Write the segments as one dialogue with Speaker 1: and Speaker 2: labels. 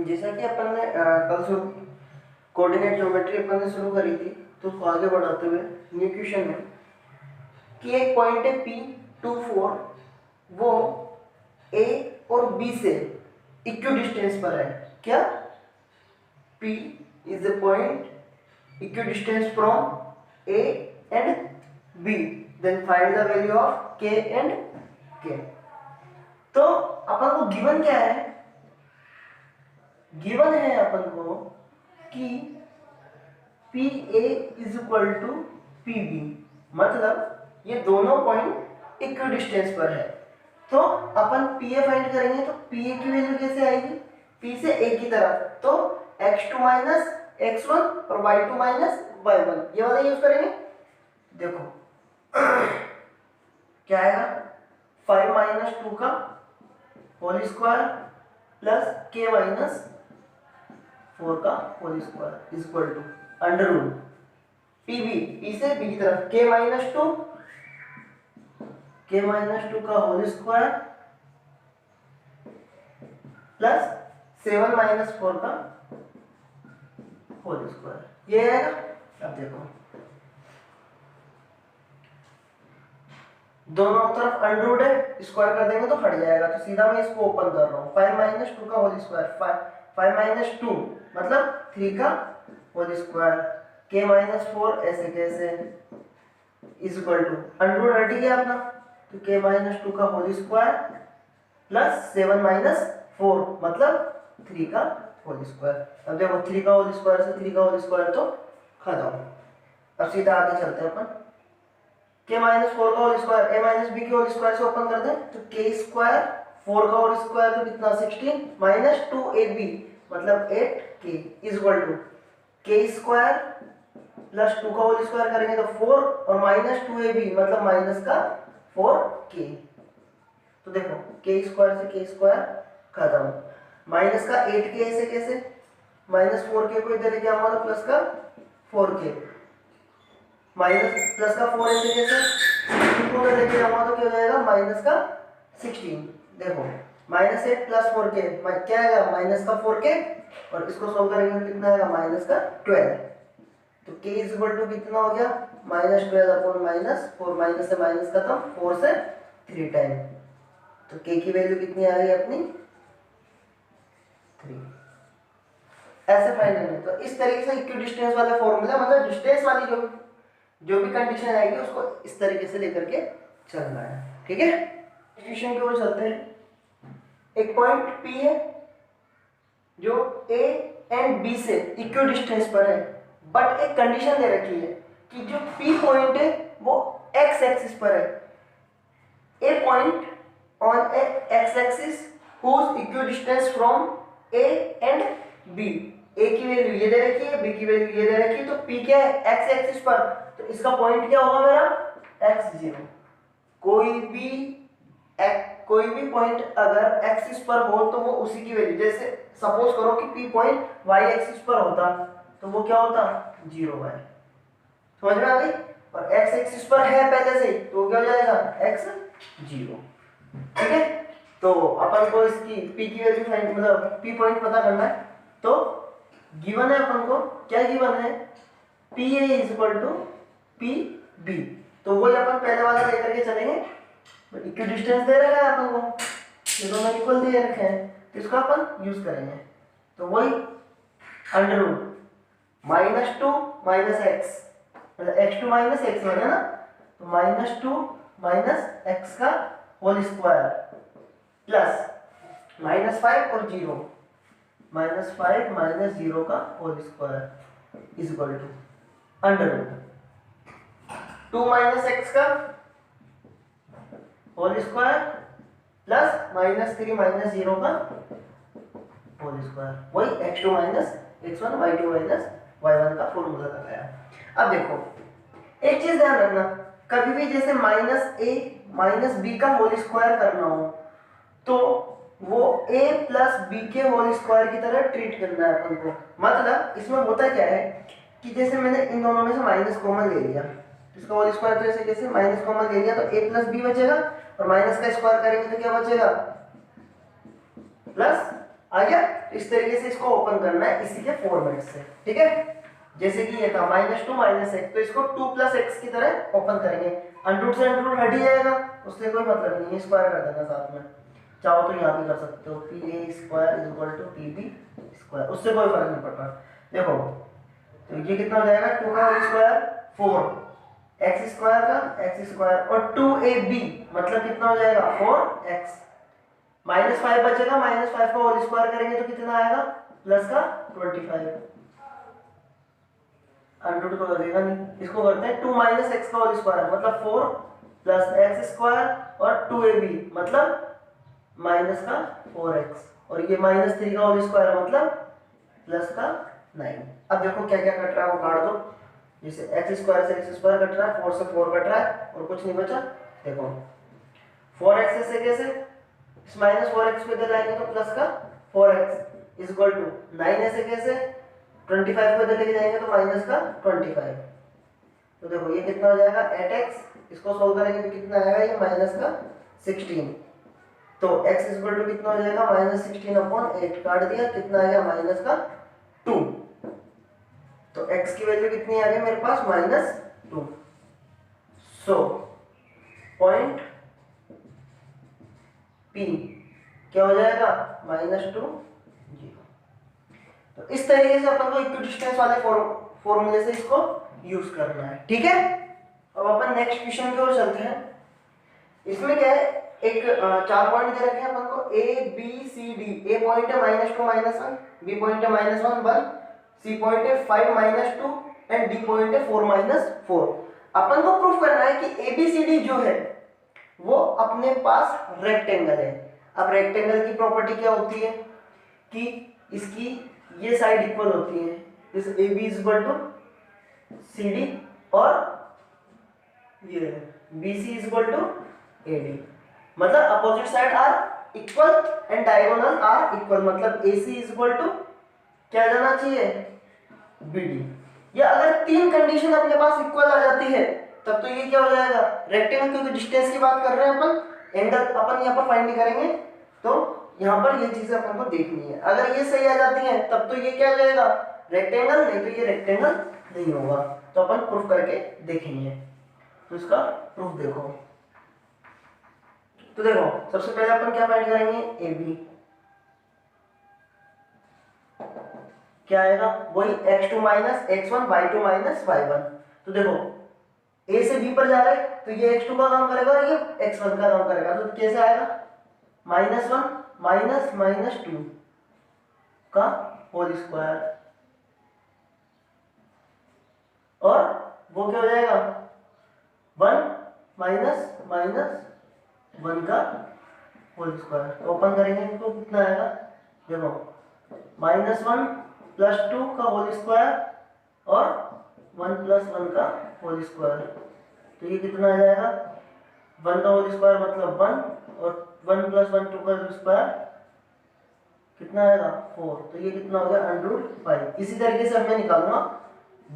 Speaker 1: जैसा कि अपन ने कल से कोऑर्डिनेट ज्योमेट्री अपन ने शुरू करी थी, तो उसको आगे बढ़ाते हुए न्यू क्वेश्चन में कि एक पॉइंट है P24, वो A और B से इक्वी डिस्टेंस पर है। क्या? P is a point equidistance from A and B, then find the value of K and K। तो अपन को गिवन क्या है? गिवन है अपन को कि PA is equal to PB, मतलब ये दोनों पॉइंट इक्वी डिस्टेंस पर है। तो अपन PA फाइंड करेंगे तो PA की वैल्यू कैसे आएगी? P से A की तरफ, तो x2 माइनस x1 और y2 माइनस y1, ये वाला यूज करेंगे। देखो क्या आएगा? 5 माइनस 2 का whole square plus k minus 4 का whole square is equal to under root PB, P से B की तरफ k माइनस 2 का होल स्क्वायर प्लस 7 माइनस 4 का होल स्क्वायर, ये आएगा। अब देखो दोनों तरफ अंडर रूट है, स्क्वायर कर देंगे तो हट जाएगा, तो सीधा मैं इसको ओपन कर रहा हूँ। 5 माइनस 2 का होल स्क्वायर, 5 माइनस 2 मतलब 3 का होल स्क्वायर, k माइनस 4 ऐसे कैसे is equal to under root हट गया अपना, तो k माइनस 2 का होल स्क्वायर प्लस 7 माइनस 4 मतलब 3 का होल स्क्वायर। अब देखो 3 का होल स्क्वायर से 3 का होल स्क्वायर तो खत्म। अब सीधा आगे चलते हैं अपन, k माइनस 4 का whole square a minus b के होल स्क्वायर से ओपन कर दें तो k स्क्वायर 4 का होल स्क्वायर तो कितना 16 माइनस 2ab मतलब 8k is equal to k square plus 2 का होल स्क्वायर करेंगे तो 4 और माइनस 2ab मतलब माइनस का 4k। तो देखो k स्क्वायर से k स्क्वायर खत्म, माइनस का 8k ऐसे कैसे, माइनस 4k को इधर लेके आऊंगा तो प्लस का 4k, माइनस प्लस का 4 ऐसे कैसे, 16 को अगर लेके आऊंगा तो क्या हो जाएगा माइनस का 16। देखो माइनस 8 प्लस 4k क्या आएगा माइनस का 4k, और इसको सोल्व करेंगे तो कितना आएगा माइनस का 12। तो k इज इक्वल टू कितना हो गया माइनस 12 अपॉन माइनस 4, माइनस से माइनस खत्म, 4 से 3 टाइम, तो k की वैल्यू कितनी आ रही है अपनी 3। ऐसे फाइंड करना है। तो इस तरीके से इक्वी डिस्टेंस वाला फॉर्मूला, मतलब डिस्टेंस वाली जो भी कंडीशन आएगी उसको इस तरीके से लेकर के चलना है। ठीक है, क्वेश्चन की ओर चलते हैं। एक पॉइंट P है जो A एंड B से इक्वी डिस्टेंस पर है, बट एक कंडीशन दे रखी है कि जो P पॉइंट है वो x एक्सिस पर है। A point on A x axis whose equidistance from A and B, A की वैल्यू ये दे रखी है, B की वैल्यू ये दे रखी है, तो P क्या है x एक्सिस पर, तो इसका पॉइंट क्या होगा मेरा x0। कोई भी पॉइंट अगर एक्सिस पर हो तो वो उसी की वैल्यू, जैसे सपोज करो कि P पॉइंट y एक्सिस पर होता तो वो क्या होता 0y, समझ में आ गई, और x एक्सिस पर है पहले से ही तो क्या हो जाएगा x0। ठीक है, तो अपन को इसकी P की वैल्यू फाइंड, मतलब P पॉइंट पता करना है। तो गिवन है अपन को, क्या गिवन है PA is equal to PB, तो वही अपन पहले वाला लेकर के चलेंगे। इक्वी डिस्टेंस दे रखा है अपन को, ये दोनों इक्वल दे रखे हैं, तो इसका अपन यूज करेंगे। तो वही under root minus 2 minus x, मतलब x2 माइनस x1 है ना, तो माइनस 2 माइनस एक्स का होल स्क्वायर प्लस माइनस 5 और 0, माइनस 5 माइनस 0 का whole square is equal to under root 2 minus x का whole square plus minus 3 minus 0 का whole square, वही x2 minus x1 y2 minus y1 का formula लगाया। अब देखो एक चीज ध्यान रखना, कभी भी जैसे माइनस a माइनस b का होल स्क्वायर करना हो तो वो a प्लस b के होल स्क्वायर की तरह ट्रीट करना है अपन को। मतलब इसमें होता क्या है कि जैसे मैंने इन दोनों में से माइनस कॉमन ले लिया, इसका होल स्क्वायर तो ऐसे कैसे माइनस कॉमन ले लिया तो a प्लस b बचेगा, और माइनस का स्क्वायर करेंगे तो क्या बचेगा प्लस आ गया। तो इस तरीके से इसको ओपन करना है इसी के फॉर्मेट से, ठीक है। जैसे कि ये था -2 -x, तो इसको 2 + x की तरह ओपन करेंगे। अंडर से अंडर हट ही जाएगा, उससे कोई मतलब नहीं है, स्क्वायर कर देना साथ में। चाहो तो यहाँ भी कर सकते हो, pa² = pb², उससे कोई फर्क नहीं पड़ रहा। देखो तो ये कितना हो जाएगा, 2 का होल स्क्वायर 4, x स्क्वायर का x स्क्वायर, और 2ab मतलब कितना हो जाएगा 4x, -5 बचेगा, -5 का होल स्क्वायर करेंगे तो कितना आएगा, प्लस का 25, अंडर रूट तो लगेगा नहीं। इसको करते हैं 2 - x का होल स्क्वायर मतलब 4 + x स्क्वायर, और 2ab मतलब माइनस का 4x, और ये -3 का होल स्क्वायर मतलब प्लस का 9। अब देखो क्या क्या कट रहा है वो काट दो। जैसे x स्क्वायर से x स्क्वायर कट रहा है, 4 से 4 कट रहा है, और कुछ नहीं बचा। देखो 4x से कैसे, इस -4x पे इधर लाएंगे तो प्लस का 4x = 9 ऐसे कैसे, 25 को इधर लेके जाएंगे तो माइनस का 25। तो देखो ये कितना हो जाएगा 8x, इसको सोल्व करेंगे तो कितना आएगा, ये माइनस का 16। तो x = कितना हो जाएगा, -16/8, काट दिया, कितना आ गया माइनस का 2। तो x की वैल्यू कितनी आ गई मेरे पास, -2। सो पॉइंट P क्या हो जाएगा, -2 0। तो इस तरीके से अपन को इक्विडिस्टेंस वाले फॉर्मूले से इसको यूज करना है, ठीक है। अब अपन नेक्स्ट क्वेश्चन की ओर चलते हैं। इसमें क्या है, एक 4 पॉइंट दे रखे हैं अपन को, a b c d। a point है -2 -1, b पॉइंट है -1 1, c पॉइंट है 5 -2, एंड d पॉइंट है 4 -4। अपन को प्रूफ करना है कि a b c d जो है वो अपने पास रेक्टेंगल है। अब रेक्टेंगल की प्रॉपर्टी क्या होती है कि इसकी ये साइड इक्वल होती है, जैसे AB = CD और ये BC = AD, मतलब opposite side are equal and diagonal are equal, मतलब AC = क्या जाना चाहिए, BD। ये अगर तीन कंडीशन अपने पास इक्वल आ जाती है तब तो ये क्या हो जाएगा, रेक्टेंगल, क्योंकि डिस्टेंस की बात कर रहे हैं अपन, एंगल अपन यहाँ पर फाइंड नहीं करेंगे, तो यहाँ पर ये चीजें अपन को देखनी है। अगर ये सही आ जाती है तब तो ये क्या हो जाएगा, रेक्टेंगल, नहीं तो ये रेक्टेंगल नहीं होगा। तो अपन प्रूफ करके देखेंगे। तो इसका प्रूफ देखो, तो देखो सबसे पहले अपन क्या फाइंड करेंगे, ए बी क्या आएगा, वही x2 - x1 y2 - y1। तो देखो a से b पर जा रहे हैं तो ये x2 का काम करेगा और ये x1 का काम करेगा, तो कैसे आएगा, -1 - -2 का होल स्क्वायर, और वो क्या हो जाएगा 1 - -1 का होल स्क्वायर। तो ओपन करेंगे तो कितना आएगा, देखो -1 + 2 का होल स्क्वायर और 1 + 1 का होल स्क्वायर। तो ये कितना आ जाएगा, 1 का होल स्क्वायर मतलब 1, और 1 + 1 2 का होल स्क्वायर कितना आएगा 4। तो ये कितना हो गया √5। इसी तरीके से अब मैं निकालूंगा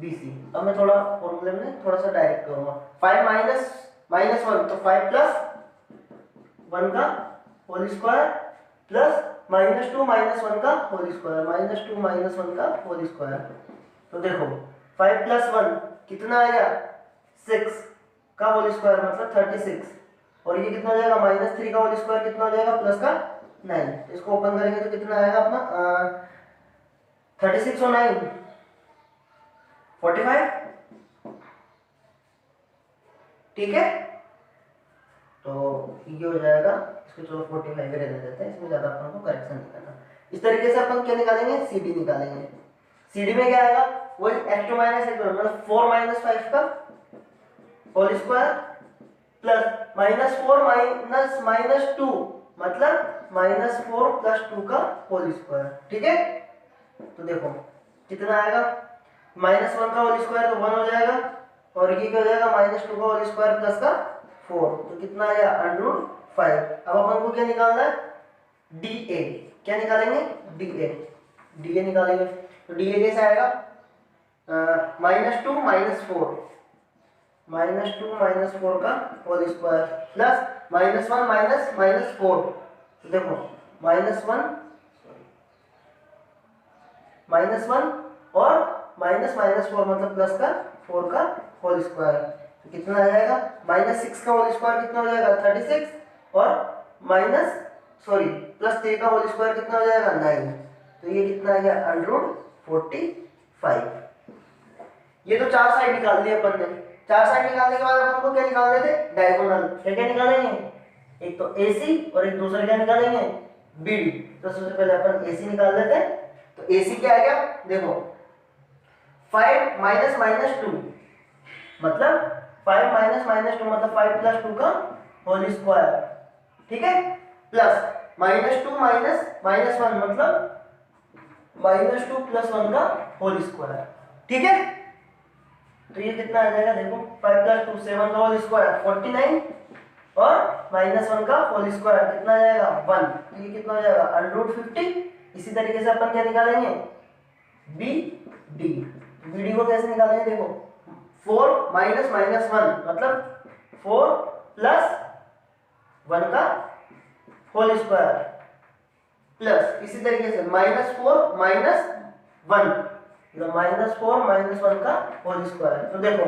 Speaker 1: BC। अब मैं थोड़ा फॉर्मूले में थोड़ा सा डायरेक्ट करूंगा, 5 - -1 तो 5 + 1 का होल स्क्वायर प्लस -2 - 1 का होल स्क्वायर, -2 - 1 का होल स्क्वायर। तो देखो 5 + 1 कितना आएगा 6 का होल स्क्वायर मतलब 36, और ये कितना हो जाएगा -3 का होल स्क्वायर कितना हो जाएगा प्लस का 9। इसको ओपन करेंगे तो कितना आएगा अपना 36 और 9 45, ठीक है। तो ये हो जाएगा, इसको चलो 45 रहने देते हैं, इसमें ज्यादा अपन को करेक्शन नहीं करना। इस तरीके से अपन क्या निकालेंगे, CD निकालेंगे। CD में क्या आएगा, वही x2 - x1 मतलब 4 - 5 का होल स्क्वायर प्लस -4 - -2 मतलब -4 + 2 का होल स्क्वायर, ठीक है। तो देखो कितना आएगा, -1 का होल स्क्वायर तो 1 हो जाएगा, और ये क्या हो जाएगा -2 का होल स्क्वायर प्लस का 4, तो कितना आया √5। अब अपन को क्या निकालना है, DA। क्या निकालेंगे, DA निकालेंगे। तो DA कैसे आएगा, -2 - 4 -2 - 4 का होल स्क्वायर प्लस -1 - -4। तो देखो -1 -1 और -4 मतलब प्लस का 4 का होल स्क्वायर, तो कितना आ जाएगा, -6 का होल स्क्वायर कितना हो जाएगा 36 और +3 का होल स्क्वायर कितना हो जाएगा 9, तो ये कितना आ गया √45। ये तो चार साइड निकाल दी अपन ने। चार साइड निकालने के बाद अपन को क्या निकालने थे, डायगोनल। क्या निकालेंगे, एक तो AC और एक दूसरा क्या निकालेंगे BD। तो सबसे पहले अपन AC निकाल लेते हैं। तो AC क्या आ गया, देखो 5 - -2 मतलब 5 - -2 मतलब 5 + 2 का होल स्क्वायर, ठीक है, प्लस -2 - -1 मतलब -2 + 1 का होल स्क्वायर, ठीक है। तो ये कितना आ जाएगा, देखो 5 + 2 7 का होल स्क्वायर 49 और -1 का होल स्क्वायर कितना आ जाएगा 1, तो ये कितना हो जाएगा √50। इसी तरीके से अपन क्या निकालेंगे BD। BD को कैसे निकालेंगे, देखो 4 - -1 मतलब 4 + 1 का होल स्क्वायर प्लस इसी तरीके से -4 - 1 मतलब -4 - 1 का होल स्क्वायर। तो देखो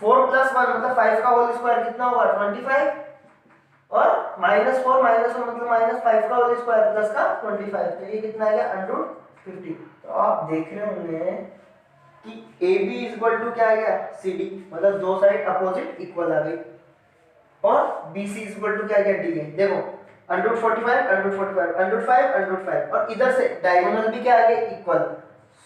Speaker 1: 4 + 1 मतलब 5 का होल स्क्वायर कितना होगा 25 और -4 - 1 मतलब -5 का होल स्क्वायर प्लस का 25, तो ये कितना आ गया √50। तो आप देख रहे होंगे कि AB = क्या आ गया CD, मतलब दो साइड अपोजिट इक्वल आ गई, और BC = क्या आ गया DA। देखो √45 √45 √5 √5 और इधर से डायगोनल भी क्या आ गए इक्वल।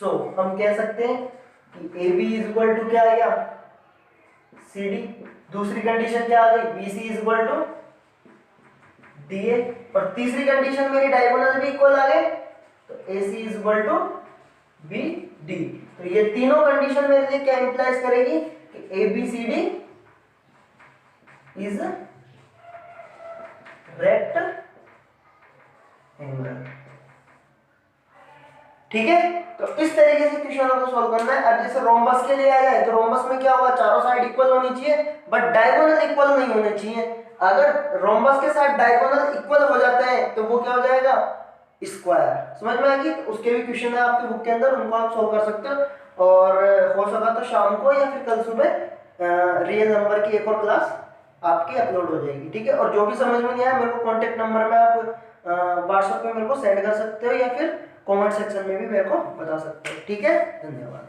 Speaker 1: सो हम कह सकते हैं कि AB = क्या आ गया CD। दूसरी कंडीशन क्या आ गई BC = DA, और तीसरी कंडीशन मेरी डायगोनल भी इक्वल आ गए, तो AC = BD। तो ये तीनों कंडीशन मेरे लिए क्या इंप्लाइज करेगी कि ABCD इज रेक्टेंगल, ठीक है। तो इस तरीके से क्वेश्चनों को सॉल्व करना है। अब जैसे रोम्बस के लिए आ जाए तो रोम्बस में क्या होगा, चारों साइड इक्वल होनी चाहिए बट डायगोनल इक्वल नहीं होने चाहिए। अगर रोम्बस के साथ डायगोनल इक्वल हो जाते हैं तो वो क्या हो जाएगा स्क्वायर। समझ में आ गई, तो उसके भी क्वेश्चन है आपके बुक के अंदर, उनको आप सॉल्व कर सकते हो। और हो सका तो शाम को या फिर कल सुबह रियल नंबर की एक और क्लास आपकी अपलोड हो जाएगी, ठीक है। और जो भी समझ में नहीं आया मेरे को कॉन्टेक्ट नंबर में आप व्हाट्सएप पे मेरे को सेंड कर सकते हो या फिर कमेंट सेक्शन में भी मेरे को बता सकते हो, ठीक है। धन्यवाद।